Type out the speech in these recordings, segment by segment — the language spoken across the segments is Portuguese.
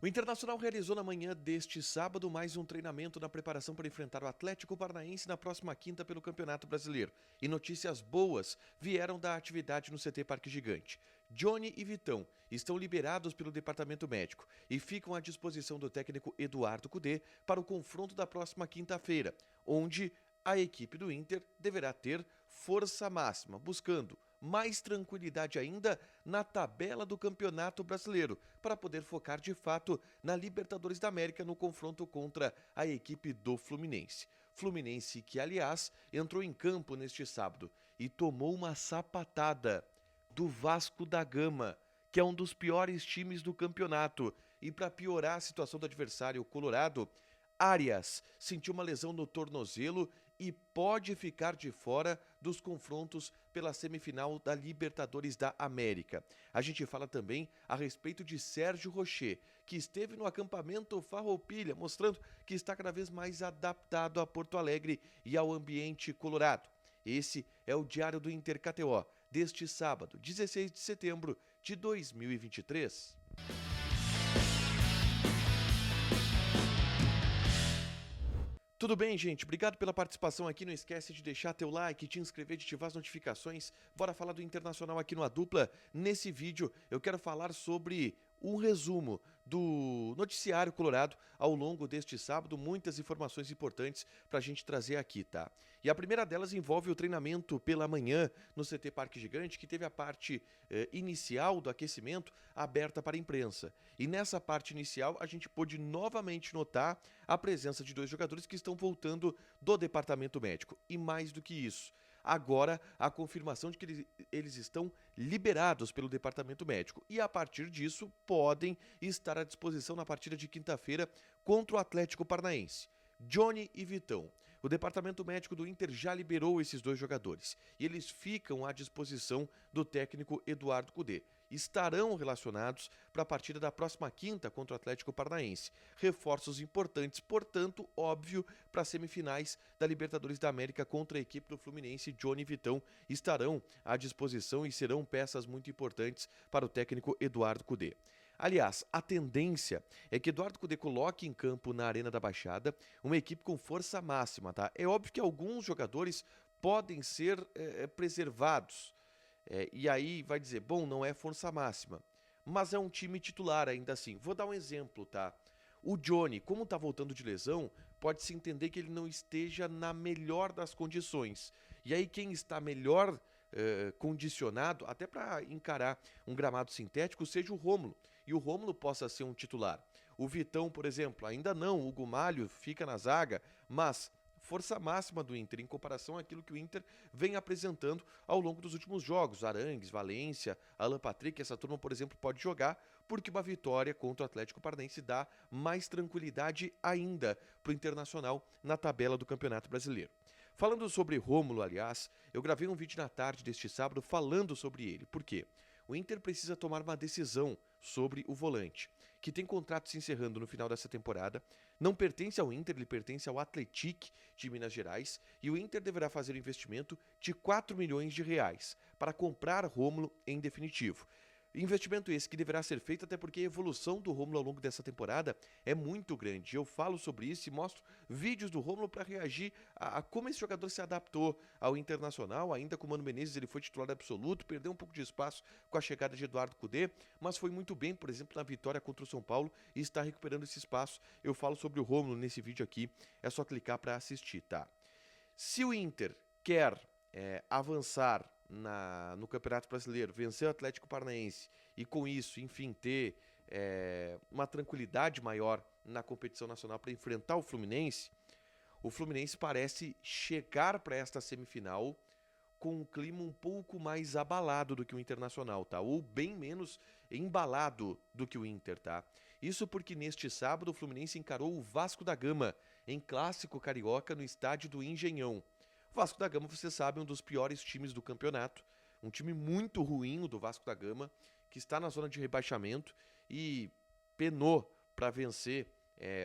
O Internacional realizou na manhã deste sábado mais um treinamento na preparação para enfrentar o Atlético Paranaense na próxima quinta pelo Campeonato Brasileiro. E notícias boas vieram da atividade no CT Parque Gigante. Johnny e Vitão estão liberados pelo departamento médico e ficam à disposição do técnico Eduardo Cudê para o confronto da próxima quinta-feira, onde a equipe do Inter deverá ter força máxima, buscando mais tranquilidade ainda na tabela do Campeonato Brasileiro, para poder focar de fato na Libertadores da América no confronto contra a equipe do Fluminense. Fluminense que, aliás, entrou em campo neste sábado e tomou uma sapatada do Vasco da Gama, que é um dos piores times do campeonato. E para piorar a situação do adversário colorado, Arias sentiu uma lesão no tornozelo e pode ficar de fora dos confrontos pela semifinal da Libertadores da América. A gente fala também a respeito de Sérgio Rocher, que esteve no acampamento Farroupilha, mostrando que está cada vez mais adaptado a Porto Alegre e ao ambiente colorado. Esse é o Diário do Inter KTO, deste sábado, 16 de setembro de 2023. Tudo bem, gente? Obrigado pela participação aqui. Não esquece de deixar teu like, te inscrever, de ativar as notificações. Bora falar do Internacional aqui no A Dupla. Nesse vídeo eu quero falar sobre um resumo do noticiário colorado ao longo deste sábado, muitas informações importantes para a gente trazer aqui, tá? E a primeira delas envolve o treinamento pela manhã no CT Parque Gigante, que teve a parte inicial do aquecimento aberta para a imprensa. E nessa parte inicial a gente pôde novamente notar a presença de dois jogadores que estão voltando do departamento médico. E mais do que isso, agora a confirmação de que eles estão liberados pelo departamento médico e a partir disso podem estar à disposição na partida de quinta-feira contra o Atlético Paranaense. Johnny e Vitão. O departamento médico do Inter já liberou esses dois jogadores e eles ficam à disposição do técnico Eduardo Cudê. Estarão relacionados para a partida da próxima quinta contra o Atlético Paranaense. Reforços importantes, portanto, óbvio, para as semifinais da Libertadores da América contra a equipe do Fluminense. Johnny e Vitão estarão à disposição e serão peças muito importantes para o técnico Eduardo Cudê. Aliás, a tendência é que Eduardo Cudê coloque em campo na Arena da Baixada uma equipe com força máxima, tá? É óbvio que alguns jogadores podem ser preservados. E aí vai dizer, bom, não é força máxima, mas é um time titular ainda assim. Vou dar um exemplo, tá? O Johnny, como tá voltando de lesão, pode-se entender que ele não esteja na melhor das condições. E aí quem está melhor condicionado, até para encarar um gramado sintético, seja o Rômulo. E o Rômulo possa ser um titular. O Vitão, por exemplo, ainda não. O Hugo Malho fica na zaga, mas força máxima do Inter em comparação àquilo que o Inter vem apresentando ao longo dos últimos jogos. Arangues, Valência, Alan Patrick, essa turma, por exemplo, pode jogar porque uma vitória contra o Atlético Paranaense dá mais tranquilidade ainda para o Internacional na tabela do Campeonato Brasileiro. Falando sobre Rômulo, aliás, eu gravei um vídeo na tarde deste sábado falando sobre ele. Por quê? O Inter precisa tomar uma decisão sobre o volante, que tem contrato se encerrando no final dessa temporada, não pertence ao Inter, ele pertence ao Atlético de Minas Gerais, e o Inter deverá fazer um investimento de 4 milhões de reais para comprar Rômulo em definitivo. Investimento esse que deverá ser feito até porque a evolução do Rômulo ao longo dessa temporada é muito grande. Eu falo sobre isso e mostro vídeos do Rômulo para reagir a como esse jogador se adaptou ao Internacional. Ainda com o Mano Menezes ele foi titular absoluto, perdeu um pouco de espaço com a chegada de Eduardo Cudê, mas foi muito bem, por exemplo, na vitória contra o São Paulo e está recuperando esse espaço. Eu falo sobre o Rômulo nesse vídeo aqui, é só clicar para assistir, tá? Se o Inter quer avançar no Campeonato Brasileiro, vencer o Atlético Paranaense e com isso, enfim, ter uma tranquilidade maior na competição nacional para enfrentar o Fluminense parece chegar para esta semifinal com um clima um pouco mais abalado do que o Internacional, tá? Ou bem menos embalado do que o Inter, tá? Isso porque neste sábado o Fluminense encarou o Vasco da Gama em clássico carioca no estádio do Engenhão. O Vasco da Gama, você sabe, é um dos piores times do campeonato, um time muito ruim, o do Vasco da Gama, que está na zona de rebaixamento e penou para vencer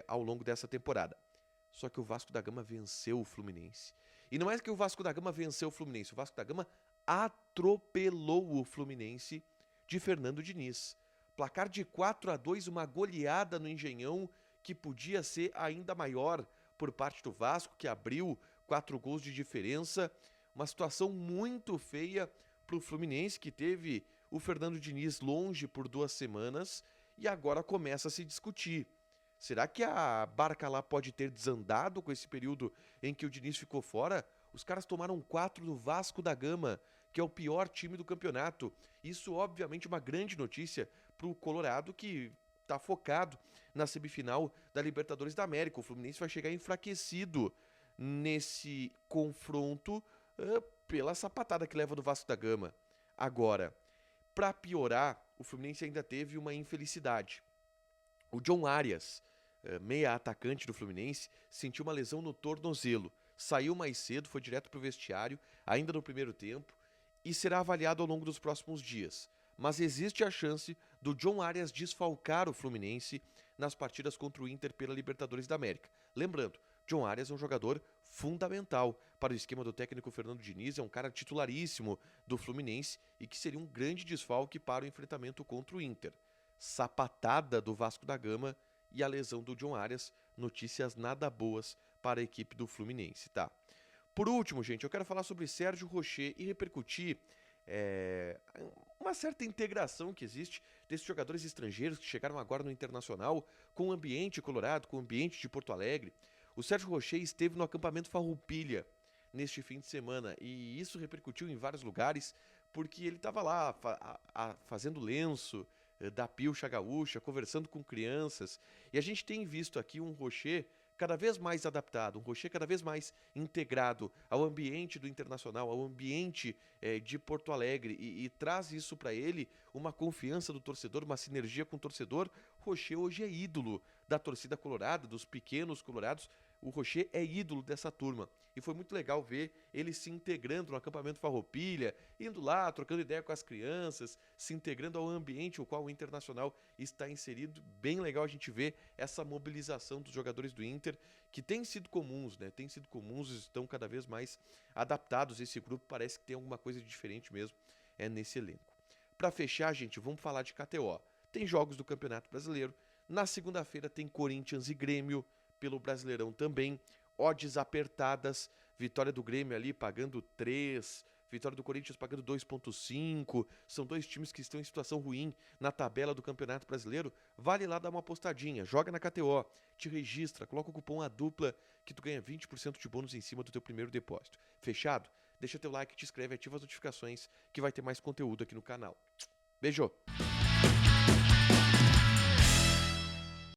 ao longo dessa temporada. Só que o Vasco da Gama venceu o Fluminense. E não é que o Vasco da Gama venceu o Fluminense, o Vasco da Gama atropelou o Fluminense de Fernando Diniz. Placar de 4-2, uma goleada no Engenhão, que podia ser ainda maior por parte do Vasco, que abriu 4 gols de diferença. Uma situação muito feia para o Fluminense, que teve o Fernando Diniz longe por 2 semanas e agora começa a se discutir. Será que a barca lá pode ter desandado com esse período em que o Diniz ficou fora? Os caras tomaram 4 do Vasco da Gama, que é o pior time do campeonato. Isso, obviamente, é uma grande notícia para o Colorado, que está focado na semifinal da Libertadores da América. O Fluminense vai chegar enfraquecido nesse confronto pela sapatada que leva do Vasco da Gama. Agora, para piorar, o Fluminense ainda teve uma infelicidade. O John Arias, meia atacante do Fluminense, sentiu uma lesão no tornozelo. Saiu mais cedo, foi direto para o vestiário, ainda no primeiro tempo, e será avaliado ao longo dos próximos dias. Mas existe a chance do John Arias desfalcar o Fluminense nas partidas contra o Inter pela Libertadores da América. Lembrando, John Arias é um jogador fundamental para o esquema do técnico Fernando Diniz, é um cara titularíssimo do Fluminense e que seria um grande desfalque para o enfrentamento contra o Inter. Sapatada do Vasco da Gama e a lesão do John Arias, notícias nada boas para a equipe do Fluminense, tá? Por último, gente, eu quero falar sobre Sérgio Rocher e repercutir uma certa integração que existe desses jogadores estrangeiros que chegaram agora no Internacional com o ambiente colorado, com o ambiente de Porto Alegre. O Sérgio Rocher esteve no acampamento Farroupilha neste fim de semana e isso repercutiu em vários lugares porque ele estava lá fazendo lenço da pilcha gaúcha, conversando com crianças, e a gente tem visto aqui um Rocher cada vez mais adaptado, um Rocher cada vez mais integrado ao ambiente do Internacional, ao ambiente de Porto Alegre, e traz isso para ele uma confiança do torcedor, uma sinergia com o torcedor. Rocher hoje é ídolo da torcida colorada, dos pequenos colorados. O Rocher é ídolo dessa turma. E foi muito legal ver ele se integrando no acampamento Farroupilha, indo lá, trocando ideia com as crianças, se integrando ao ambiente o qual o Internacional está inserido. Bem legal a gente ver essa mobilização dos jogadores do Inter, que tem sido comuns, né? Tem sido comuns, estão cada vez mais adaptados. Esse grupo parece que tem alguma coisa de diferente mesmo nesse elenco. Para fechar, gente, vamos falar de KTO. Tem jogos do Campeonato Brasileiro. Na segunda-feira tem Corinthians e Grêmio pelo Brasileirão também. Odds apertadas, vitória do Grêmio ali pagando 3, vitória do Corinthians pagando 2,5. São dois times que estão em situação ruim na tabela do Campeonato Brasileiro. Vale lá dar uma apostadinha, joga na KTO, te registra, coloca o cupom ADUPLA que tu ganha 20% de bônus em cima do teu primeiro depósito. Fechado? Deixa teu like, te inscreve, ativa as notificações que vai ter mais conteúdo aqui no canal. Beijo!